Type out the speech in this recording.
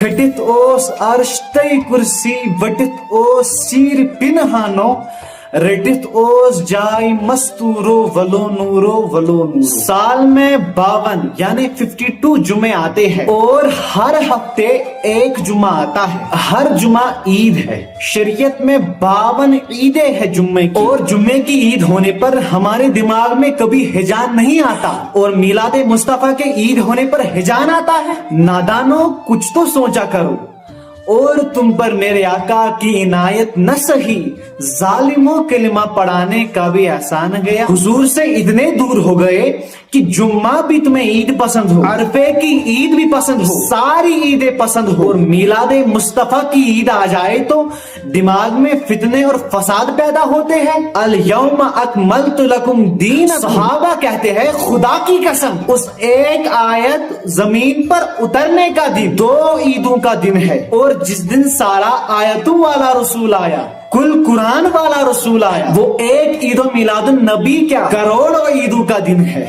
Fetith os arshtai kursi, vetith os sir pinhano, Redith os jai masturo valo nuro. سال میں 52 یعنی 52 جمعے آتے ہیں اور ہر ہفتے ایک جمعہ آتا ہے. ہر جمعہ عید ہے. شریعت میں 52 عیدیں ہیں جمعے کی, اور جمعے کی عید ہونے پر ہمارے دماغ میں کبھی ہجان نہیں آتا, اور میلاد مصطفیٰ کے عید ہونے پر ہجان آتا ہے. نادانوں کچھ تو سوچا کرو. اور تم پر میرے آقا کی عنایت نہ سہی, ظالموں کلمہ پڑھانے کا بھی احسان گیا. حضور سے اتنے دور ہو گئے کہ جمعہ بھی تمہیں عید پسند ہو, عرفے کی عید بھی پسند ہو, ساری عیدیں پسند ہو, اور میلاد مصطفیٰ کی عید آ جائے تو دماغ میں فتنے اور فساد پیدا ہوتے ہیں. الیوم اکملت لکم دینکم. صحابہ کہتے ہیں خدا کی قسم اس ایک آیت زمین پر اترنے کا دن 2 عیدوں کا دن ہے, اور جس دن سارا آیتوں والا رسول آیا, کل قرآن والا رسول آیا, وہ ایک عید و میلاد النبی کیا کروڑوں عیدوں کا دن ہے.